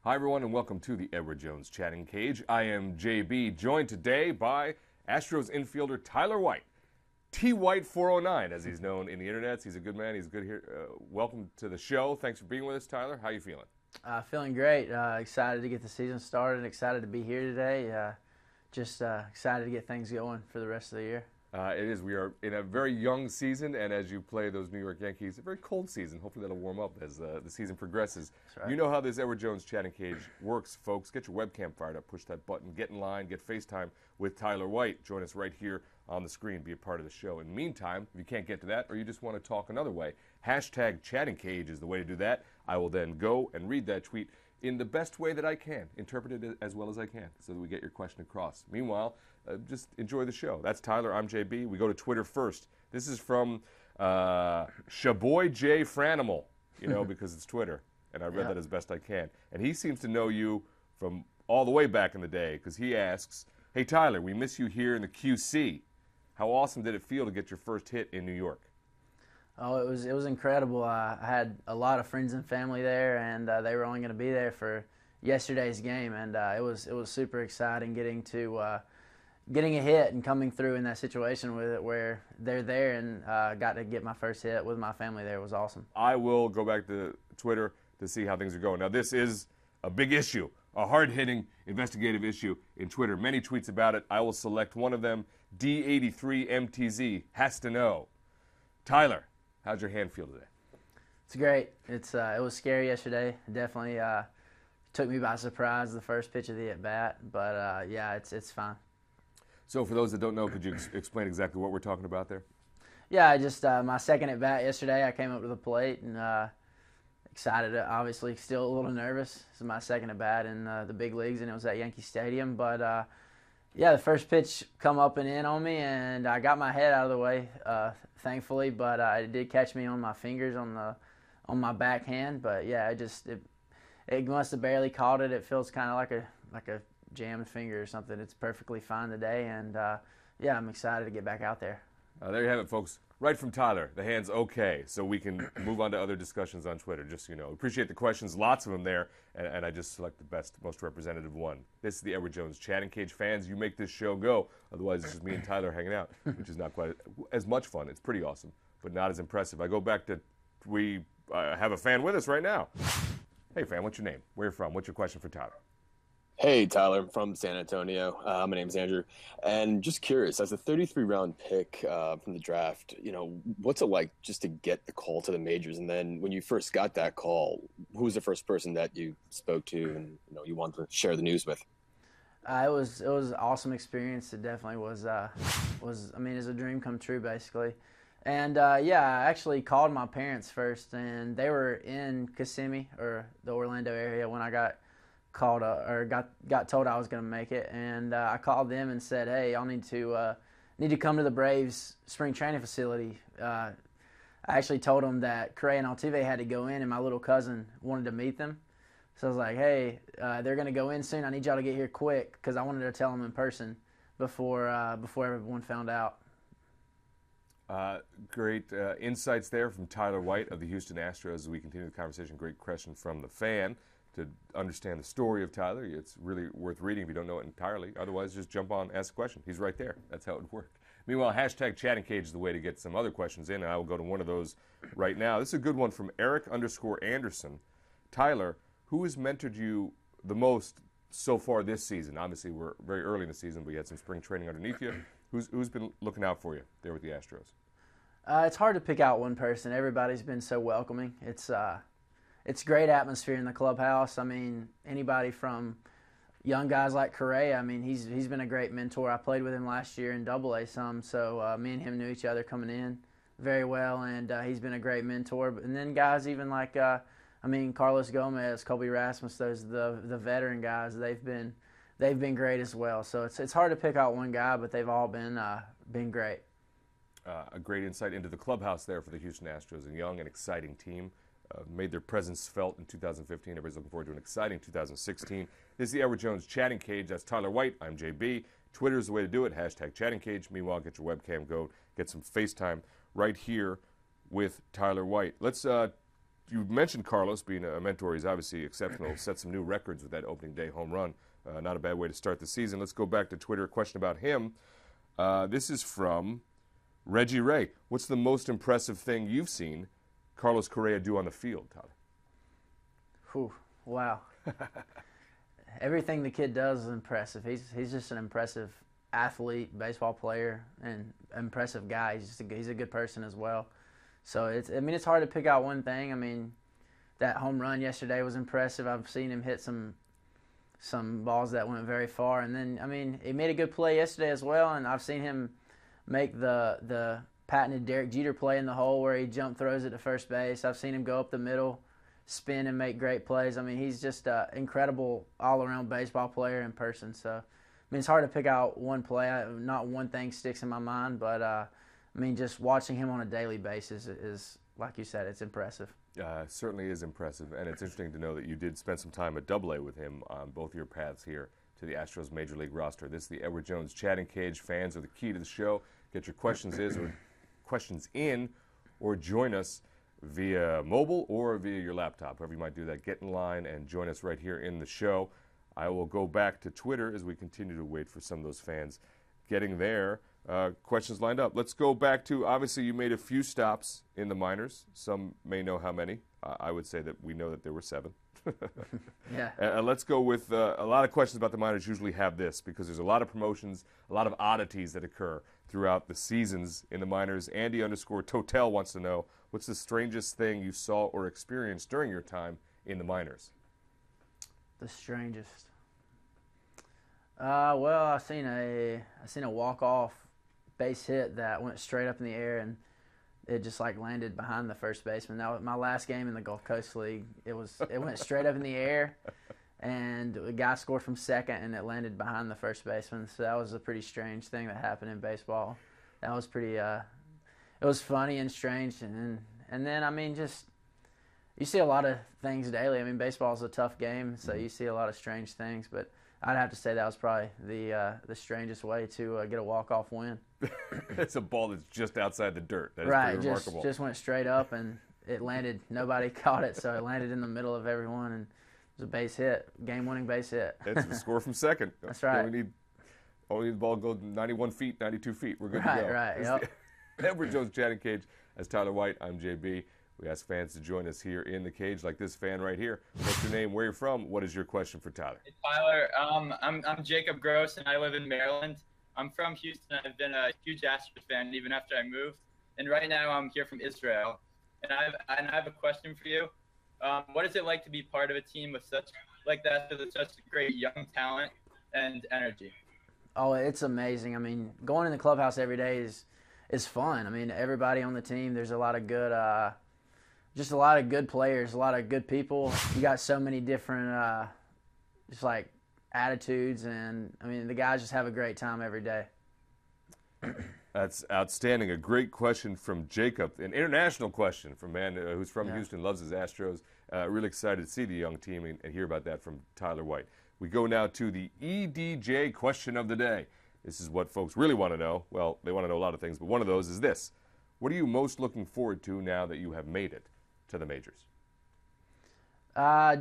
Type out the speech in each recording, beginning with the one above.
Hi, everyone, and welcome to the Edward Jones Chatting Cage. I am JB, joined today by Astros infielder Tyler White. T-White 409, as he's known in the internets. He's a good man. He's good here. Welcome to the show. Thanks for being with us, Tyler. How you feeling? Feeling great. Excited to get the season started. Excited to be here today. Just excited to get things going for the rest of the year. It is. We are in a very young season, and as you play those New York Yankees, a very cold season. Hopefully that'll warm up as the season progresses. That's right. You know how this Edward Jones Chatting Cage works, folks. Get your webcam fired up. Push that button. Get in line. Get FaceTime with Tyler White. Join us right here on the screen. Be a part of the show. In the meantime, if you can't get to that or you just want to talk another way, hashtag Chatting Cage is the way to do that. I will then go and read that tweet in the best way that I can, interpret it as well as I can, so that we get your question across. Meanwhile, just enjoy the show. That's Tyler. I'm JB. We go to Twitter first. This is from Shaboy J. Franimal, because it's Twitter, and I read that as best I can. And he seems to know you from all the way back in the day, because he asks, "Hey, Tyler, we miss you here in the QC. How awesome did it feel to get your first hit in New York?" Oh, it was incredible. I had a lot of friends and family there, and they were only going to be there for yesterday's game, and it was super exciting getting a hit and coming through in that situation with it where they're there, and got to get my first hit with my family there. It was awesome. I will go back to Twitter to see how things are going. Now, this is a big issue, a hard-hitting investigative issue in Twitter. Many tweets about it. I will select one of them. D83MTZ has to know. Tyler, how's your hand feel today? It's great. It was scary yesterday. Definitely took me by surprise the first pitch of the at-bat, but yeah, it's fine. So for those that don't know, could you explain exactly what we're talking about there? Yeah, I just my second at-bat yesterday, I came up to the plate and excited, obviously still a little nervous. This is my second at-bat in the big leagues, and it was at Yankee Stadium, but yeah, the first pitch come up and in on me, and I got my head out of the way, thankfully, but it did catch me on my fingers on my backhand. But yeah, it must have barely caught it. It feels kind of like a jammed finger or something. It's perfectly fine today, and yeah, I'm excited to get back out there. There you have it, folks. Right from Tyler, the hand's okay, so we can move on to other discussions on Twitter. Just so you know, appreciate the questions, lots of them there, and I just select the best, most representative one. This is the Edward Jones Chatting Cage. Fans, you make this show go. Otherwise, it's just me and Tyler hanging out, which is not quite as much fun. It's pretty awesome, but not as impressive. I go back to, we have a fan with us right now. Hey, fan, what's your name? Where you from? What's your question for Tyler? Hey, Tyler, I'm from San Antonio. My name's Andrew. And just curious, as a 33-round pick from the draft, what's it like just to get the call to the majors? And then when you first got that call, who was the first person that you spoke to and you wanted to share the news with? It was an awesome experience. It definitely was it's a dream come true, basically. And yeah, I actually called my parents first, and they were in Kissimmee, or the Orlando area, when I got called or got told I was going to make it, and I called them and said, "Hey, y'all need to come to the Braves spring training facility." I actually told them that Correa and Altuve had to go in, and my little cousin wanted to meet them. So I was like, "Hey, they're going to go in soon. I need y'all to get here quick," because I wanted to tell them in person before everyone found out. Great insights there from Tyler White of the Houston Astros as we continue the conversation. Great question from the fan. To understand the story of Tyler, it's really worth reading if you don't know it entirely. Otherwise, just jump on, ask a question. He's right there. That's how it would work. Meanwhile, hashtag Chatting Cage is the way to get some other questions in, and I will go to one of those right now. This is a good one from Eric_Anderson. Tyler, who has mentored you the most so far this season? Obviously, we're very early in the season, but you had some spring training underneath you. Who's been looking out for you there with the Astros? It's hard to pick out one person. Everybody's been so welcoming. It's great atmosphere in the clubhouse. I mean, anybody from young guys like Correa, I mean, he's been a great mentor. I played with him last year in Double-A some, so me and him knew each other coming in very well, and he's been a great mentor. And then guys even like, Carlos Gomez, Colby Rasmus, those the veteran guys, they've been great as well. So it's hard to pick out one guy, but they've all been great. A great insight into the clubhouse there for the Houston Astros, a young and exciting team. Made their presence felt in 2015. Everybody's looking forward to an exciting 2016. This is the Edward Jones Chatting Cage. That's Tyler White. I'm JB. Twitter is the way to do it. Hashtag Chatting Cage. Meanwhile, get your webcam, go get some FaceTime right here with Tyler White. Let's you mentioned Carlos being a mentor. He's obviously exceptional. Set some new records with that opening day home run. Not a bad way to start the season. Let's go back to Twitter. A question about him. This is from Reggie Ray. What's the most impressive thing you've seen Carlos Correa do on the field, Tyler? Whew, wow. Everything the kid does is impressive. He's just an impressive athlete, baseball player, and impressive guy. He's a good person as well. So it's hard to pick out one thing. I mean, that home run yesterday was impressive. I've seen him hit some balls that went very far, and then he made a good play yesterday as well. And I've seen him make the patented Derek Jeter play in the hole where he jump throws it to first base. I've seen him go up the middle, spin, and make great plays. I mean, he's just an incredible all-around baseball player in person. So, it's hard to pick out one play. Not one thing sticks in my mind, but just watching him on a daily basis is, like you said, it's impressive. Certainly is impressive, and it's interesting to know that you did spend some time at AA with him on both your paths here to the Astros Major League roster. This is the Edward Jones Chatting Cage. Fans are the key to the show. Get your questions in, or join us via mobile or via your laptop. However you might do that, get in line and join us right here in the show. I will go back to Twitter as we continue to wait for some of those fans getting their questions lined up. Let's go back to, obviously, you made a few stops in the minors. Some may know how many. I would say that we know that there were 7. Yeah. And let's go with a lot of questions about the minors usually have this, because there's a lot of promotions, a lot of oddities that occur throughout the seasons in the minors. Andy_Totel wants to know, what's the strangest thing you saw or experienced during your time in the minors? The strangest. Well, I seen a walk-off base hit that went straight up in the air, and it just landed behind the first baseman. That was my last game in the Gulf Coast League. It went straight up in the air, and the guy scored from second, and it landed behind the first baseman. So that was a pretty strange thing that happened in baseball. That was pretty. It was funny and strange, and then just. You see a lot of things daily. Baseball is a tough game, so you see a lot of strange things. But I'd have to say that was probably the strangest way to get a walk-off win. It's a ball that's just outside the dirt. That is right, pretty remarkable. Just went straight up, and it landed. Nobody caught it, so it landed in the middle of everyone, and it was a base hit, game-winning base hit. It's a score from second. That's right. Only need the ball go 91 feet, 92 feet. We're good to go. Right, yep. Edward Jones Chatting Cage. As Tyler White, I'm JB. We ask fans to join us here in the cage, like this fan right here. What's your name? Where you're from? What is your question for Tyler? Hey, Tyler. I'm Jacob Gross, and I live in Maryland. I'm from Houston. I've been a huge Astros fan even after I moved. And right now I'm here from Israel. And I have a question for you. What is it like to be part of a team with such great young talent and energy? Oh, it's amazing. Going in the clubhouse every day is fun. Everybody on the team, there's a lot of good just a lot of good players, a lot of good people. You got so many different attitudes, and the guys just have a great time every day. That's outstanding. A great question from Jacob, an international question from a man who's from Houston, loves his Astros. Really excited to see the young team and hear about that from Tyler White. We go now to the EDJ question of the day. This is what folks really want to know. Well, they want to know a lot of things, but one of those is this. What are you most looking forward to now that you have made it to the majors?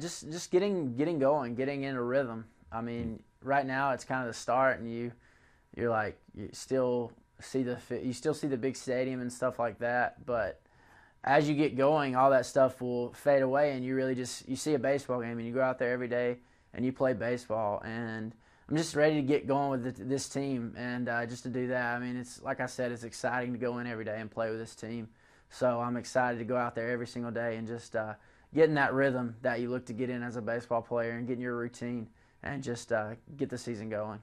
Just getting going, getting in a rhythm. Right now it's kind of the start, and you still see the big stadium and stuff like that. But as you get going, all that stuff will fade away, and you really you see a baseball game, and you go out there every day and you play baseball. And I'm just ready to get going with this team, and just to do that. It's like I said, it's exciting to go in every day and play with this team. So I'm excited to go out there every single day and just get in that rhythm that you look to get in as a baseball player, and get in your routine, and just get the season going.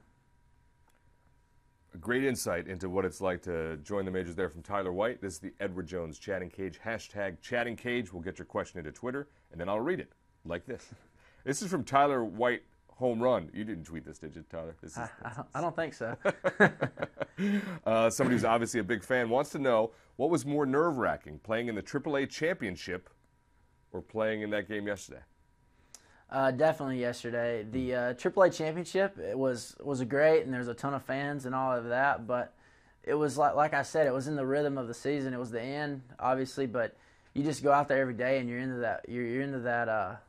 A great insight into what it's like to join the majors there from Tyler White. This is the Edward Jones Chatting Cage, #Chatting Cage. We'll get your question into Twitter, and then I'll read it like this. This is from Tyler White, home run. You didn't tweet this, did you, Tyler? I don't think so. Somebody who's obviously a big fan wants to know, what was more nerve-wracking, playing in the AAA championship or playing in that game yesterday? Definitely yesterday. The AAA championship, it was great, and there's a ton of fans and all of that, but it was like I said, it was in the rhythm of the season. It was the end, obviously, but you just go out there every day and you're into that. You're into that.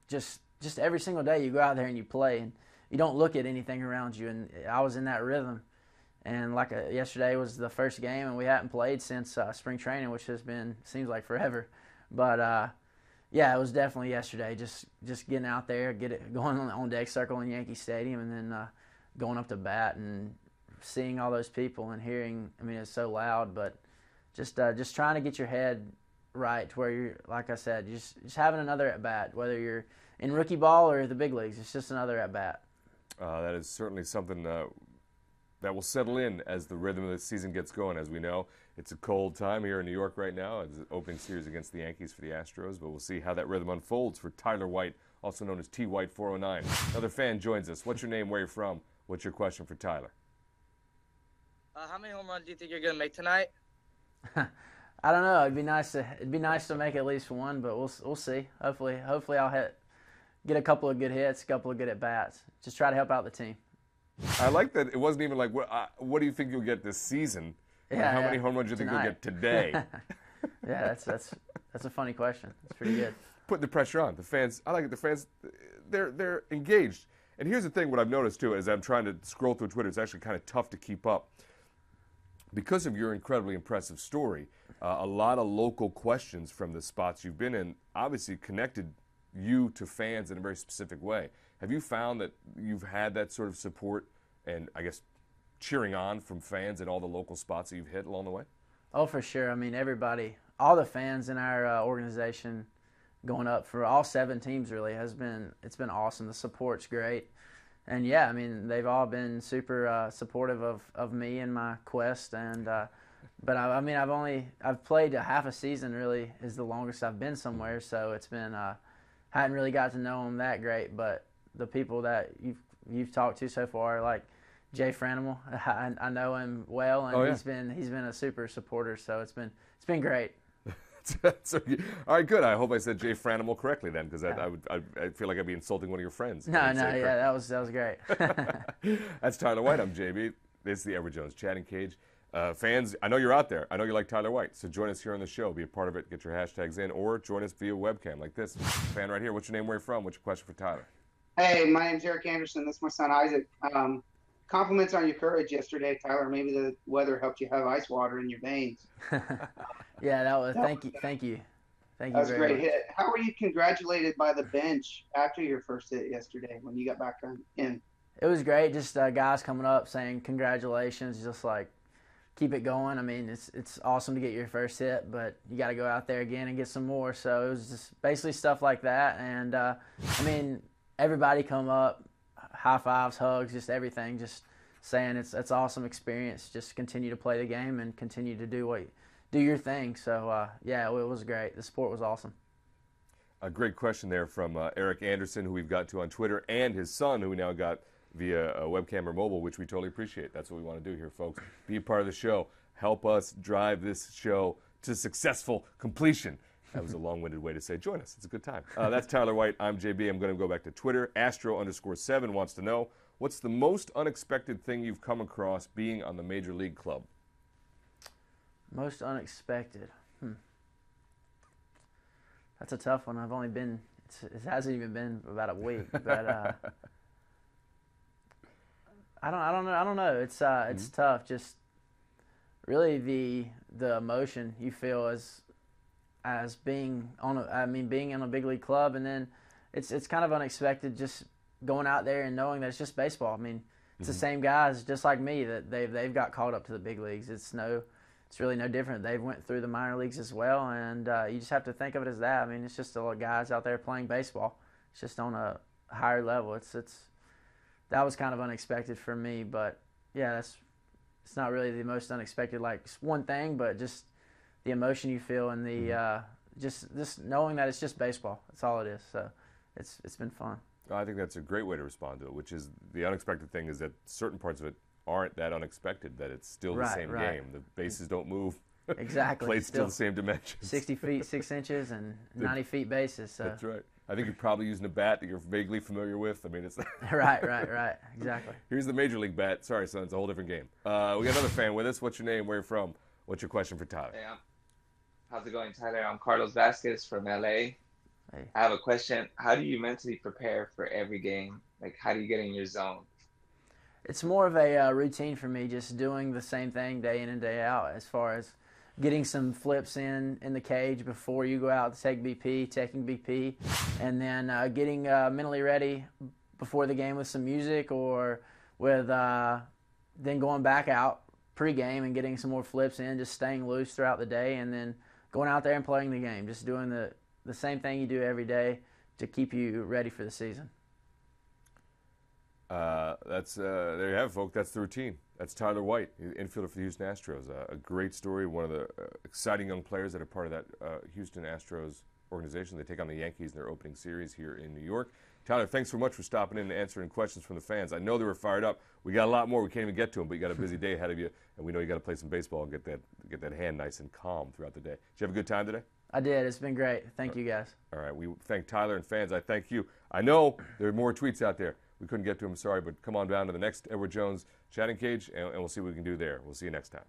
Just every single day you go out there and you play, and you don't look at anything around you. And I was in that rhythm. And yesterday was the first game, and we hadn't played since spring training, which seems like forever. But yeah, it was definitely yesterday. Just getting out there, going on deck circle in Yankee Stadium, and then going up to bat and seeing all those people and hearing. I mean, it's so loud, but just trying to get your head right to where you're, like I said, just having another at bat, whether you're in rookie ball or the big leagues. It's just another at bat. That is certainly something that will settle in as the rhythm of the season gets going. As we know, it's a cold time here in New York right now. It's the opening series against the Yankees for the Astros, but we'll see how that rhythm unfolds for Tyler White, also known as T White 409. Another fan joins us. What's your name? Where you're from? What's your question for Tyler? How many home runs do you think you're gonna make tonight? I don't know. It'd be nice to make at least one, but we'll see. Hopefully I'll get a couple of good hits, a couple of good at bats. Just try to help out the team. I like that. It wasn't even like, what do you think you'll get this season? Yeah, how many home runs do you think you'll get today? Yeah, that's a funny question. It's pretty good. Putting the pressure on the fans. I like it. The fans, they're engaged. And here's the thing: what I've noticed too, as I'm trying to scroll through Twitter, it's actually kind of tough to keep up because of your incredibly impressive story. A lot of local questions from the spots you've been in obviously connected you to fans in a very specific way. Have you found that you've had that sort of support and, I guess, cheering on from fans at all the local spots that you've hit along the way? Oh, for sure. I mean, everybody, all the fans in our organization going up for all 7 teams really it's been awesome. The support's great. And, yeah, I mean, they've all been super supportive of me and my quest. And but, I mean, I've played a half a season really is the longest I've been somewhere. So it's been hadn't really got to know them that great, but the people that you've talked to so far, like Jay Franimal, I know him well, and he's been a super supporter. So it's been great. So, all right, good. I hope I said Jay Franimal correctly then, because I feel like I'd be insulting one of your friends. That was great. That's Tyler White. I'm JB. This is the Edward Jones Chatting Cage. Fans, I know you're out there. I know you like Tyler White. So join us here on the show. Be a part of it. Get your hashtags in, or join us via webcam like this. Fan right here. What's your name? Where you from? What's your question for Tyler? Hey, my name's Eric Anderson. This is my son Isaac. Compliments on your courage yesterday, Tyler. Maybe the weather helped you have ice water in your veins. Yeah, that was. Thank you. That was a great hit. How were you congratulated by the bench after your first hit yesterday when you got back in? It was great. Just guys coming up saying congratulations. Just like keep it going. I mean, it's awesome to get your first hit, but you got to go out there again and get some more. So it was just basically stuff like that. And I mean, everybody come up, high fives, hugs, just everything. Just saying it's awesome experience. Just continue to play the game and continue to do your thing. So yeah, it was great. The sport was awesome. A great question there from Eric Anderson, who we've got to on Twitter, and his son, who we now got via webcam or mobile, which we totally appreciate. That's what we want to do here, folks. Be a part of the show. Help us drive this show to successful completion. That was a long-winded way to say join us. It's a good time. That's Tyler White. I'm JB. I'm going to go back to Twitter. Astro_7 wants to know, what's the most unexpected thing you've come across being on the Major League Club? Most unexpected. That's a tough one. I've only been, it hasn't even been about a week, but I don't know. It's tough. Just really the emotion you feel as being being in a big league club, and then it's kind of unexpected just going out there and knowing that it's just baseball. I mean, it's the same guys just like me that they've got called up to the big leagues. It's really no different. They've went through the minor leagues as well, and you just have to think of it as that. I mean, it's just a guys out there playing baseball. It's just on a higher level. That was kind of unexpected for me, but yeah, it's not really the most unexpected like one thing, but just the emotion you feel and the just knowing that it's just baseball. That's all it is. So it's been fun. I think that's a great way to respond to it, which is the unexpected thing is that certain parts of it aren't that unexpected, that it's still the same game. The bases don't move. Exactly. Plate's still the same dimensions. 60 feet, 6 inches, and 90 feet bases. So. That's right. I think you're probably using a bat that you're vaguely familiar with. I mean, it's right. Exactly. Here's the Major League bat. Sorry, son, it's a whole different game. We got another fan with us. What's your name? Where you from? What's your question for Tyler? Hey, How's it going, Tyler? I'm Carlos Vasquez from LA. Hey. I have a question. How do you mentally prepare for every game? Like, how do you get in your zone? It's more of a routine for me, just doing the same thing day in and day out, as far as getting some flips in the cage before you go out to take BP, taking BP, and then getting mentally ready before the game with some music, or with then going back out pregame and getting some more flips in, just staying loose throughout the day, and then going out there and playing the game, just doing the same thing you do every day to keep you ready for the season. That's there you have it, folks. That's the routine. That's Tyler White, infielder for the Houston Astros. A great story. One of the exciting young players that are part of that Houston Astros organization. They take on the Yankees in their opening series here in New York. Tyler, thanks so much for stopping in and answering questions from the fans. I know they were fired up. We got a lot more. We can't even get to them, but you got a busy day ahead of you, and we know you got to play some baseball and get that hand nice and calm throughout the day. Did you have a good time today? I did. It's been great. Thank you, guys. All right. We thank Tyler and fans. I thank you. I know there are more tweets out there. We couldn't get to them, sorry, but come on down to the next Edward Jones chatting cage, and we'll see what we can do there. We'll see you next time.